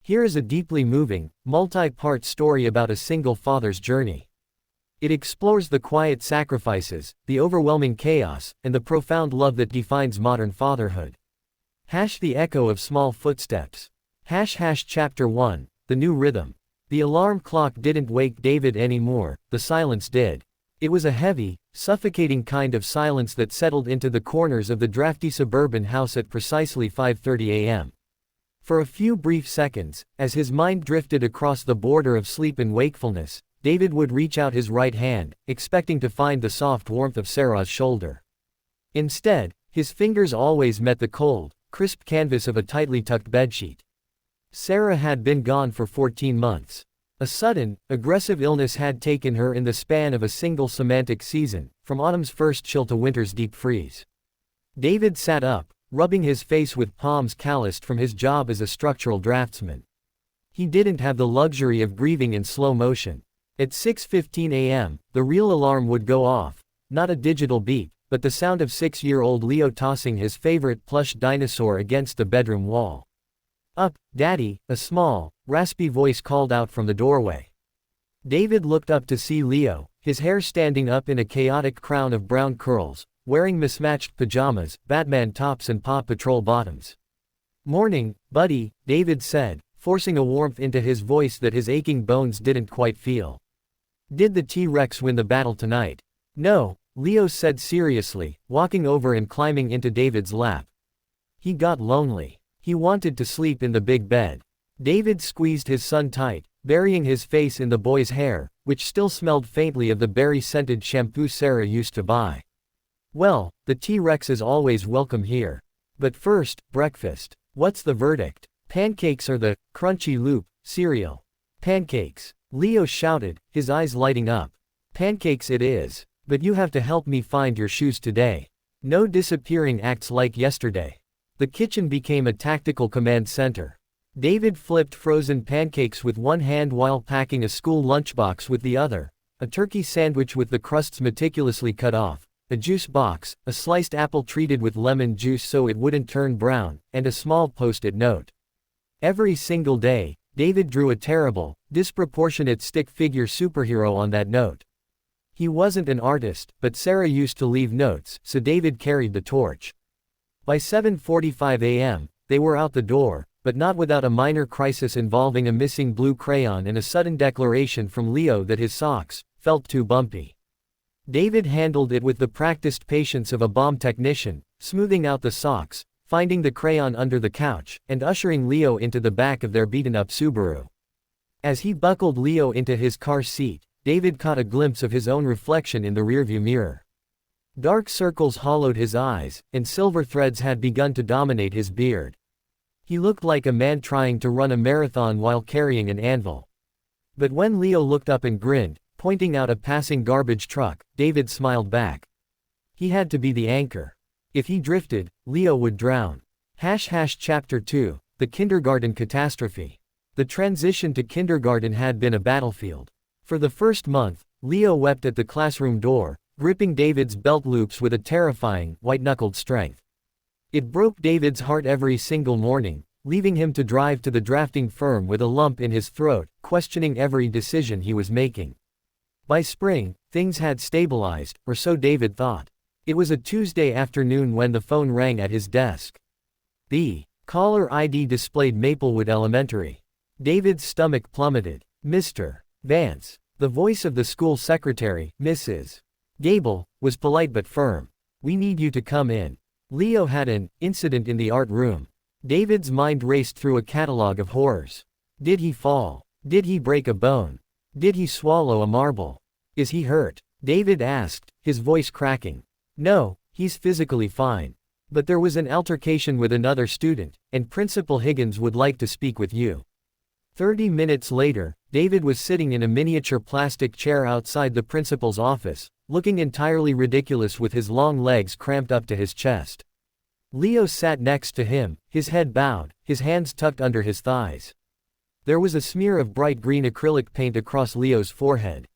Here is a deeply moving, multi-part story about a single father's journey. It explores the quiet sacrifices, the overwhelming chaos, and the profound love that defines modern fatherhood. The echo of small footsteps. Chapter 1, The New Rhythm. The alarm clock didn't wake David anymore, the silence did. It was a heavy, suffocating kind of silence that settled into the corners of the drafty suburban house at precisely 5:30 a.m. For a few brief seconds, as his mind drifted across the border of sleep and wakefulness, David would reach out his right hand, expecting to find the soft warmth of Sarah's shoulder. Instead, his fingers always met the cold, crisp canvas of a tightly tucked bedsheet. Sarah had been gone for 14 months. A sudden, aggressive illness had taken her in the span of a single semantic season, from autumn's first chill to winter's deep freeze. David sat up, rubbing his face with palms calloused from his job as a structural draftsman. He didn't have the luxury of grieving in slow motion. At 6:15 a.m., the real alarm would go off, not a digital beep, but the sound of 6-year-old Leo tossing his favorite plush dinosaur against the bedroom wall. "Up, Daddy," a small, raspy voice called out from the doorway. David looked up to see Leo, his hair standing up in a chaotic crown of brown curls, wearing mismatched pajamas, Batman tops and Paw Patrol bottoms. "Morning, buddy," David said, forcing a warmth into his voice that his aching bones didn't quite feel. "Did the T-Rex win the battle tonight?" "No," Leo said seriously, walking over and climbing into David's lap. "He got lonely. He wanted to sleep in the big bed." David squeezed his son tight, burying his face in the boy's hair, which still smelled faintly of the berry-scented shampoo Sarah used to buy. "Well, the T-Rex is always welcome here. But first, breakfast. What's the verdict? Pancakes or the crunchy loop cereal?" "Pancakes," Leo shouted, his eyes lighting up. "Pancakes it is. But you have to help me find your shoes today. No disappearing acts like yesterday." The kitchen became a tactical command center. David flipped frozen pancakes with one hand while packing a school lunchbox with the other, a turkey sandwich with the crusts meticulously cut off, a juice box, a sliced apple treated with lemon juice so it wouldn't turn brown, and a small post-it note. Every single day, David drew a terrible, disproportionate stick-figure superhero on that note. He wasn't an artist, but Sarah used to leave notes, so David carried the torch. By 7:45 a.m., they were out the door, but not without a minor crisis involving a missing blue crayon and a sudden declaration from Leo that his socks felt too bumpy. David handled it with the practiced patience of a bomb technician, smoothing out the socks, finding the crayon under the couch, and ushering Leo into the back of their beaten-up Subaru. As he buckled Leo into his car seat, David caught a glimpse of his own reflection in the rearview mirror. Dark circles hollowed his eyes, and silver threads had begun to dominate his beard. He looked like a man trying to run a marathon while carrying an anvil. But when Leo looked up and grinned, pointing out a passing garbage truck, David smiled back. He had to be the anchor. If he drifted, Leo would drown. Chapter 2, The Kindergarten Catastrophe. The transition to kindergarten had been a battlefield. For the first month, Leo wept at the classroom door, gripping David's belt loops with a terrifying, white-knuckled strength. It broke David's heart every single morning, leaving him to drive to the drafting firm with a lump in his throat, questioning every decision he was making. By spring, things had stabilized, or so David thought. It was a Tuesday afternoon when the phone rang at his desk. The caller ID displayed Maplewood Elementary. David's stomach plummeted. "Mr. Vance." The voice of the school secretary, Mrs. Gable, was polite but firm. "We need you to come in." Leo had an incident in the art room. David's mind raced through a catalog of horrors. Did he fall? Did he break a bone? Did he swallow a marble? Is he hurt? David asked, his voice cracking. "No, he's physically fine. But there was an altercation with another student, and Principal Higgins would like to speak with you." 30 minutes later, David was sitting in a miniature plastic chair outside the principal's office, looking entirely ridiculous with his long legs cramped up to his chest. Leo sat next to him, his head bowed, his hands tucked under his thighs. There was a smear of bright green acrylic paint across Leo's forehead.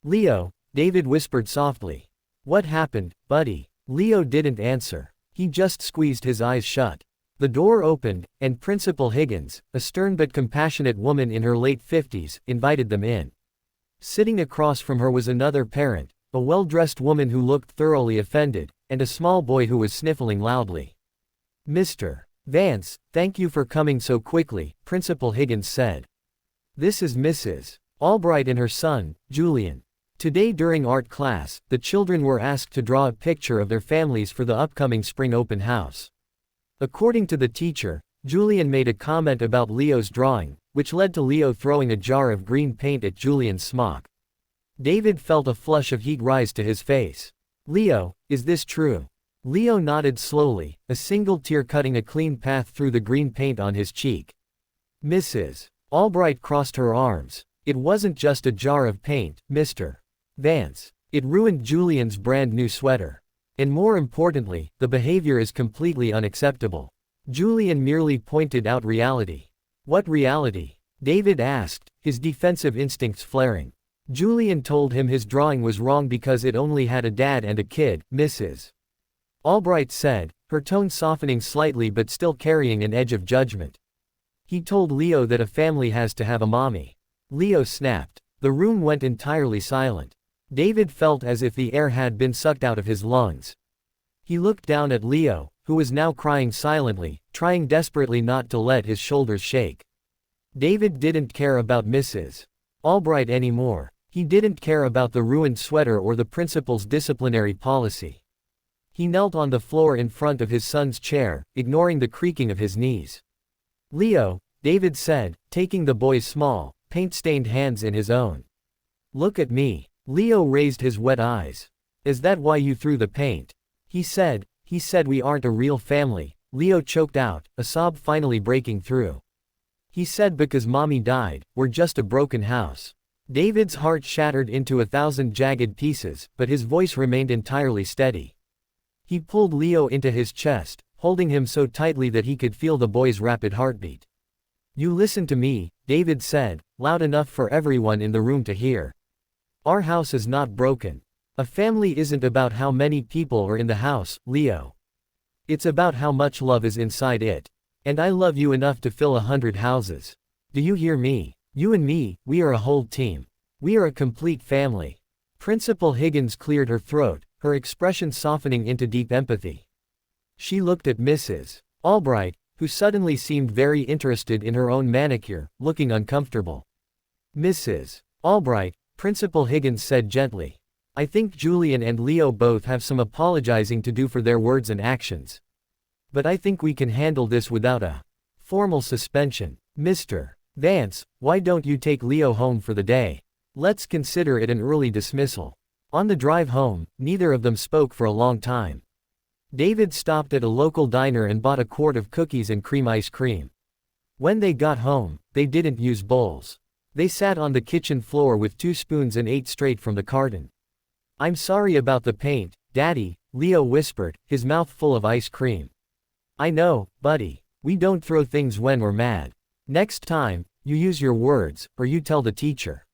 "Leo," David whispered softly. "What happened, buddy?" Leo didn't answer. He just squeezed his eyes shut. The door opened, and Principal Higgins, a stern but compassionate woman in her late 50s, invited them in. Sitting across from her was another parent, a well-dressed woman who looked thoroughly offended, and a small boy who was sniffling loudly. "Mr. Vance, thank you for coming so quickly," Principal Higgins said. "This is Mrs. Albright and her son, Julian. Today during art class, the children were asked to draw a picture of their families for the upcoming spring open house. According to the teacher, Julian made a comment about Leo's drawing, which led to Leo throwing a jar of green paint at Julian's smock. David felt a flush of heat rise to his face. "Leo, is this true?" Leo nodded slowly, a single tear cutting a clean path through the green paint on his cheek. Mrs. Albright crossed her arms. "It wasn't just a jar of paint, Mr. Vance. It ruined Julian's brand new sweater. And more importantly, the behavior is completely unacceptable." Julian merely pointed out reality. "What reality?" David asked, his defensive instincts flaring. Julian told him his drawing was wrong because it only had a dad and a kid, Mrs. Albright said, her tone softening slightly but still carrying an edge of judgment. "He told Leo that a family has to have a mommy." Leo snapped. The room went entirely silent. David felt as if the air had been sucked out of his lungs. He looked down at Leo, who was now crying silently, trying desperately not to let his shoulders shake. David didn't care about Mrs. Albright anymore. He didn't care about the ruined sweater or the principal's disciplinary policy. He knelt on the floor in front of his son's chair, ignoring the creaking of his knees. "Leo," David said, taking the boy's small, paint-stained hands in his own. "Look at me." Leo raised his wet eyes. "Is that why you threw the paint?" He said, "We aren't a real family," Leo choked out, a sob finally breaking through. "He said because mommy died, we're just a broken house." David's heart shattered into 1,000 jagged pieces, but his voice remained entirely steady. He pulled Leo into his chest, holding him so tightly that he could feel the boy's rapid heartbeat. "You listen to me," David said, loud enough for everyone in the room to hear. "Our house is not broken. A family isn't about how many people are in the house, Leo. It's about how much love is inside it. And I love you enough to fill 100 houses. Do you hear me? You and me, we are a whole team. We are a complete family." Principal Higgins cleared her throat, her expression softening into deep empathy. She looked at Mrs. Albright, who suddenly seemed very interested in her own manicure, looking uncomfortable. "Mrs. Albright," Principal Higgins said gently, "I think Julian and Leo both have some apologizing to do for their words and actions. But I think we can handle this without a formal suspension. Mr. Vance, why don't you take Leo home for the day? Let's consider it an early dismissal." On the drive home, neither of them spoke for a long time. David stopped at a local diner and bought a quart of cookies and cream ice cream. When they got home, they didn't use bowls. They sat on the kitchen floor with 2 spoons and ate straight from the carton. "I'm sorry about the paint, Daddy," Leo whispered, his mouth full of ice cream. "I know, buddy. We don't throw things when we're mad. Next time, you use your words, or you tell the teacher."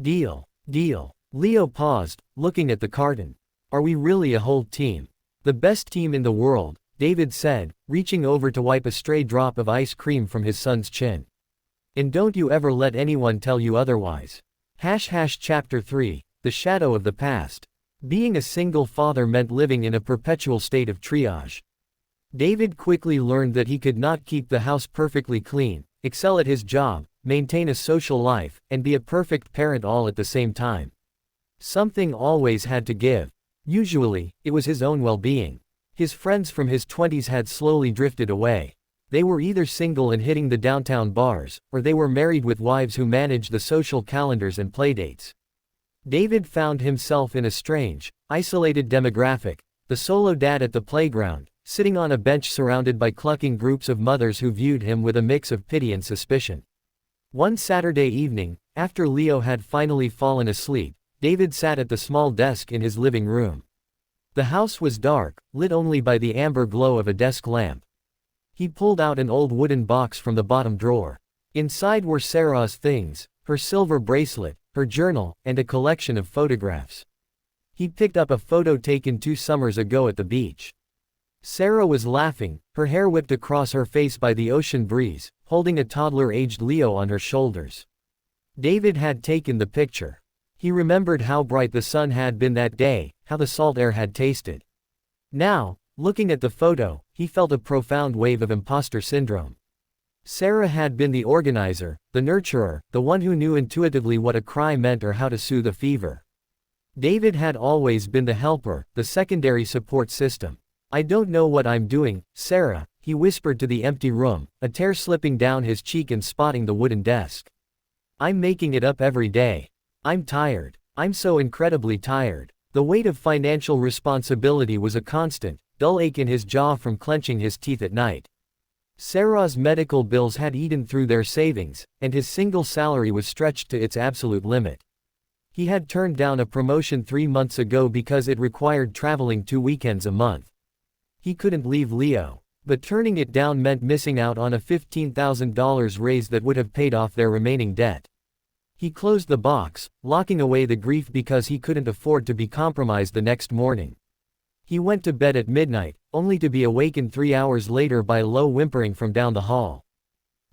"Deal." "Deal." Leo paused, looking at the carton. "Are we really a whole team?" "The best team in the world," David said, reaching over to wipe a stray drop of ice cream from his son's chin. "And don't you ever let anyone tell you otherwise." Chapter 3, The Shadow of the Past. Being a single father meant living in a perpetual state of triage. David quickly learned that he could not keep the house perfectly clean, excel at his job, maintain a social life, and be a perfect parent all at the same time. Something always had to give. Usually, it was his own well-being. His friends from his 20s had slowly drifted away. They were either single and hitting the downtown bars, or they were married with wives who managed the social calendars and playdates. David found himself in a strange, isolated demographic, the solo dad at the playground, sitting on a bench surrounded by clucking groups of mothers who viewed him with a mix of pity and suspicion. One Saturday evening, after Leo had finally fallen asleep, David sat at the small desk in his living room. The house was dark, lit only by the amber glow of a desk lamp. He pulled out an old wooden box from the bottom drawer. Inside were Sarah's things, her silver bracelet, her journal, and a collection of photographs. He picked up a photo taken 2 summers ago at the beach. Sarah was laughing, her hair whipped across her face by the ocean breeze, holding a toddler-aged Leo on her shoulders. David had taken the picture. He remembered how bright the sun had been that day, how the salt air had tasted. Now, looking at the photo, he felt a profound wave of imposter syndrome. Sarah had been the organizer, the nurturer, the one who knew intuitively what a cry meant or how to soothe a fever. David had always been the helper, the secondary support system. "I don't know what I'm doing, Sarah," he whispered to the empty room, a tear slipping down his cheek and spotting the wooden desk. "I'm making it up every day. I'm tired. I'm so incredibly tired." The weight of financial responsibility was a constant, dull ache in his jaw from clenching his teeth at night. Sarah's medical bills had eaten through their savings, and his single salary was stretched to its absolute limit. He had turned down a promotion 3 months ago because it required traveling 2 weekends a month. He couldn't leave Leo, but turning it down meant missing out on a $15,000 raise that would have paid off their remaining debt. He closed the box, locking away the grief because he couldn't afford to be compromised the next morning. He went to bed at midnight, only to be awakened 3 hours later by low whimpering from down the hall.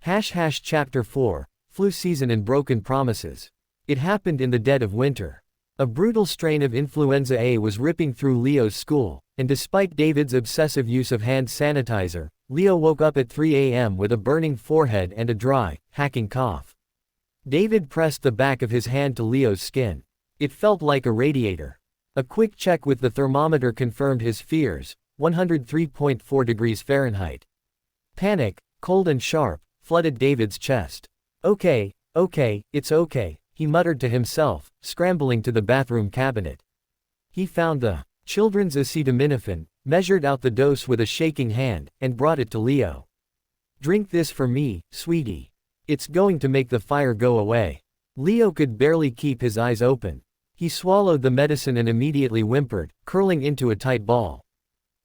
Chapter 4, Flu Season and Broken Promises. It happened in the dead of winter. A brutal strain of influenza A was ripping through Leo's school, and despite David's obsessive use of hand sanitizer, Leo woke up at 3 a.m. with a burning forehead and a dry, hacking cough. David pressed the back of his hand to Leo's skin. It felt like a radiator. A quick check with the thermometer confirmed his fears, 103.4 degrees Fahrenheit. Panic, cold and sharp, flooded David's chest. Okay, it's okay, he muttered to himself, scrambling to the bathroom cabinet. He found the children's acetaminophen, measured out the dose with a shaking hand, and brought it to Leo. "Drink this for me, sweetie. It's going to make the fire go away." Leo could barely keep his eyes open. He swallowed the medicine and immediately whimpered, curling into a tight ball.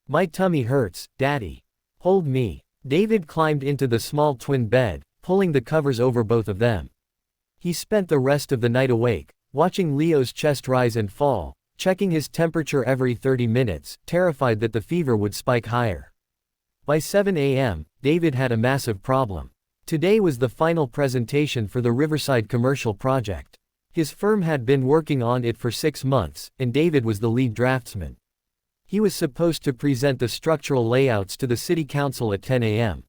"My tummy hurts, Daddy. Hold me." David climbed into the small twin bed, pulling the covers over both of them. He spent the rest of the night awake, watching Leo's chest rise and fall, checking his temperature every 30 minutes, terrified that the fever would spike higher. By 7 a.m., David had a massive problem. Today was the final presentation for the Riverside commercial project. His firm had been working on it for 6 months, and David was the lead draftsman. He was supposed to present the structural layouts to the city council at 10 a.m.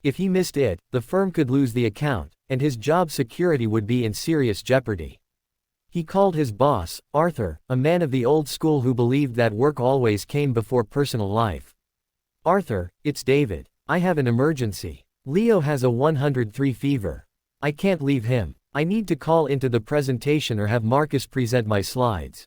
If he missed it, the firm could lose the account, and his job security would be in serious jeopardy. He called his boss, Arthur, a man of the old school who believed that work always came before personal life. "Arthur, it's David. I have an emergency. Leo has a 103 fever. I can't leave him. I need to call into the presentation or have Marcus present my slides."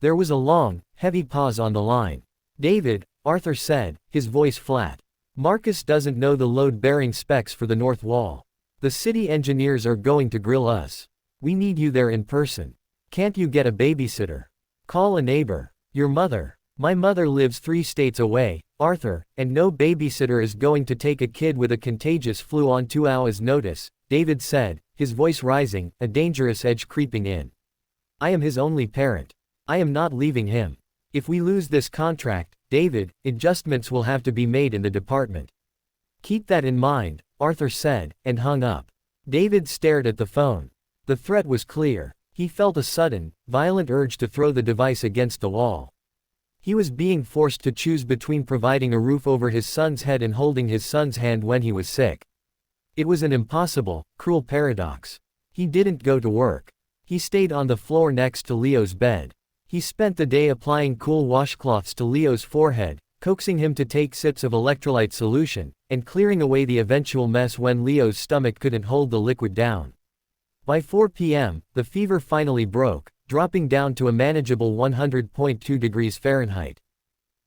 There was a long, heavy pause on the line. "David," Arthur said, his voice flat. "Marcus doesn't know the load-bearing specs for the north wall. The city engineers are going to grill us. We need you there in person. Can't you get a babysitter? Call a neighbor. Your mother. My mother lives 3 states away, Arthur, and no babysitter is going to take a kid with a contagious flu on 2 hours' notice," David said, his voice rising, a dangerous edge creeping in. "I am his only parent. I am not leaving him. If we lose this contract, David, adjustments will have to be made in the department." "Keep that in mind," Arthur said, and hung up. David stared at the phone. The threat was clear. He felt a sudden, violent urge to throw the device against the wall. He was being forced to choose between providing a roof over his son's head and holding his son's hand when he was sick. It was an impossible, cruel paradox. He didn't go to work. He stayed on the floor next to Leo's bed. He spent the day applying cool washcloths to Leo's forehead, coaxing him to take sips of electrolyte solution, and clearing away the eventual mess when Leo's stomach couldn't hold the liquid down. By 4 p.m., the fever finally broke, dropping down to a manageable 100.2 degrees Fahrenheit.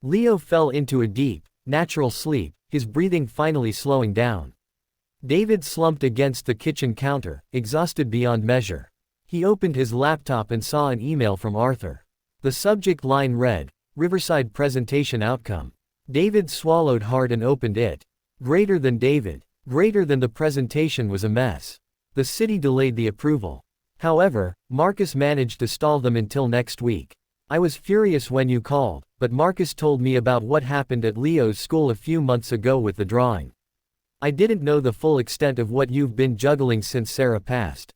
Leo fell into a deep, natural sleep, his breathing finally slowing down. David slumped against the kitchen counter, exhausted beyond measure. He opened his laptop and saw an email from Arthur. The subject line read, "Riverside Presentation Outcome." David swallowed hard and opened it. Greater than David. Greater than the presentation was a mess. The city delayed the approval. However, Marcus managed to stall them until next week. I was furious when you called, but Marcus told me about what happened at Leo's school a few months ago with the drawing. I didn't know the full extent of what you've been juggling since Sarah passed.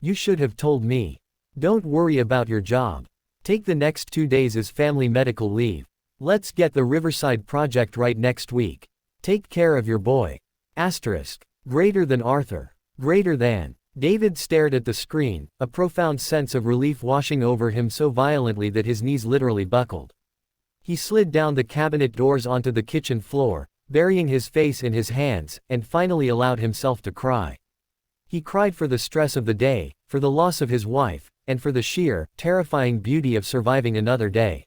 You should have told me. Don't worry about your job. Take the next 2 days as family medical leave. Let's get the Riverside project right next week. Take care of your boy. Asterisk. Greater than Arthur. Greater than. David stared at the screen, a profound sense of relief washing over him so violently that his knees literally buckled. He slid down the cabinet doors onto the kitchen floor, burying his face in his hands, and finally allowed himself to cry. He cried for the stress of the day, for the loss of his wife, and for the sheer, terrifying beauty of surviving another day.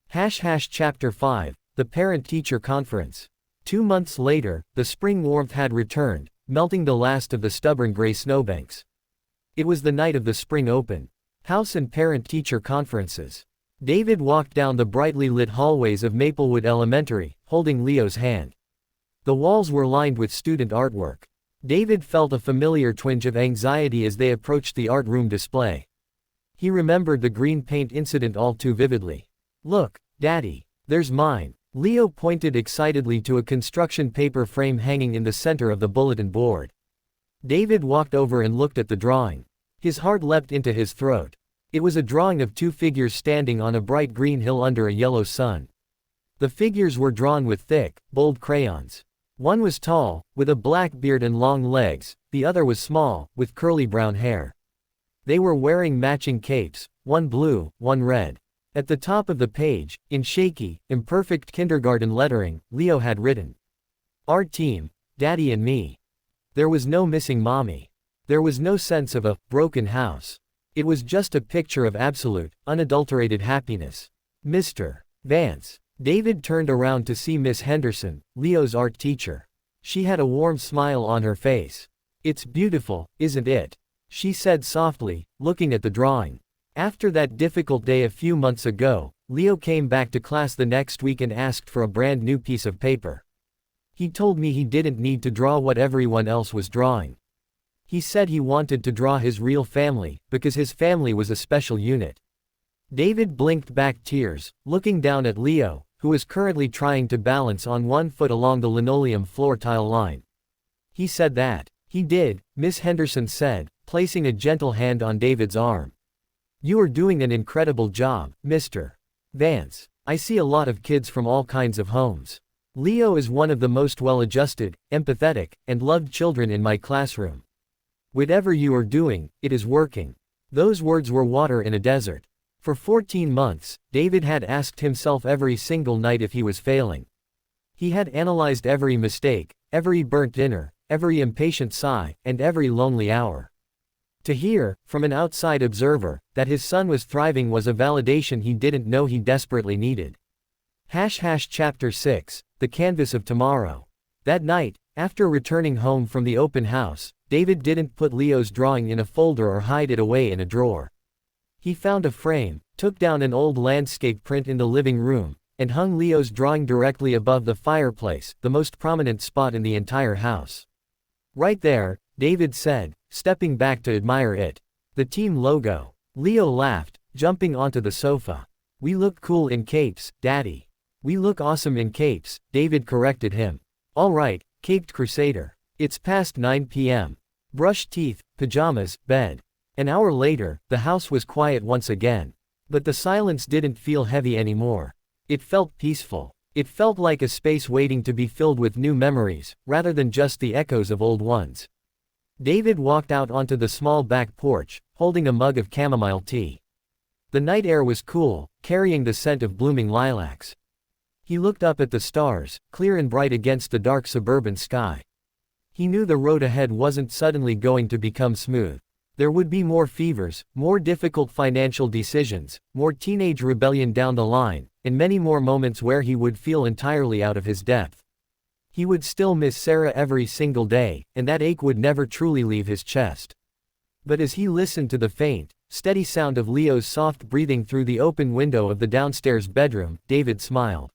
Chapter 5, The Parent-Teacher Conference. 2 months later, the spring warmth had returned, melting the last of the stubborn gray snowbanks. It was the night of the spring open house and parent-teacher conferences. David walked down the brightly lit hallways of Maplewood Elementary, holding Leo's hand. The walls were lined with student artwork. David felt a familiar twinge of anxiety as they approached the art room display. He remembered the green paint incident all too vividly. Look, Daddy, there's mine. Leo pointed excitedly to a construction paper frame hanging in the center of the bulletin board. David walked over and looked at the drawing. His heart leapt into his throat. It was a drawing of 2 figures standing on a bright green hill under a yellow sun. The figures were drawn with thick, bold crayons. One was tall, with a black beard and long legs, the other was small, with curly brown hair. They were wearing matching capes, one blue, one red. At the top of the page, in shaky, imperfect kindergarten lettering, Leo had written, "Art team, Daddy and me." There was no missing mommy. There was no sense of a broken house. It was just a picture of absolute, unadulterated happiness. Mr. Vance. David turned around to see Miss Henderson, Leo's art teacher. She had a warm smile on her face. "It's beautiful, isn't it?" she said softly, looking at the drawing. After that difficult day a few months ago, Leo came back to class the next week and asked for a brand new piece of paper. He told me he didn't need to draw what everyone else was drawing. He said he wanted to draw his real family, because his family was a special unit. David blinked back tears, looking down at Leo, who was currently trying to balance on one foot along the linoleum floor tile line. He said that. He did, Miss Henderson said, placing a gentle hand on David's arm. "You are doing an incredible job, Mr. Vance. I see a lot of kids from all kinds of homes. Leo is one of the most well-adjusted, empathetic, and loved children in my classroom. Whatever you are doing, it is working." Those words were water in a desert. For 14 months, David had asked himself every single night if he was failing. He had analyzed every mistake, every burnt dinner, every impatient sigh, and every lonely hour. To hear, from an outside observer, that his son was thriving was a validation he didn't know he desperately needed. Chapter 6, The Canvas of Tomorrow. That night, after returning home from the open house, David didn't put Leo's drawing in a folder or hide it away in a drawer. He found a frame, took down an old landscape print in the living room, and hung Leo's drawing directly above the fireplace, the most prominent spot in the entire house. "Right there," David said, stepping back to admire it. "The team logo." Leo laughed, jumping onto the sofa. "We look cool in capes, Daddy." "We look awesome in capes," David corrected him. "All right, caped crusader. It's past 9 p.m. Brush teeth, pajamas, bed." An hour later, the house was quiet once again. But the silence didn't feel heavy anymore. It felt peaceful. It felt like a space waiting to be filled with new memories, rather than just the echoes of old ones. David walked out onto the small back porch, holding a mug of chamomile tea. The night air was cool, carrying the scent of blooming lilacs. He looked up at the stars, clear and bright against the dark suburban sky. He knew the road ahead wasn't suddenly going to become smooth. There would be more fevers, more difficult financial decisions, more teenage rebellion down the line, and many more moments where he would feel entirely out of his depth. He would still miss Sarah every single day, and that ache would never truly leave his chest. But as he listened to the faint, steady sound of Leo's soft breathing through the open window of the downstairs bedroom, David smiled.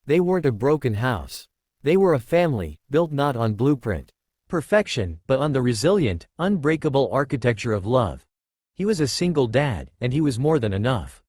They weren't a broken house. They were a family, built not on blueprint perfection, but on the resilient, unbreakable architecture of love. He was a single dad, and he was more than enough.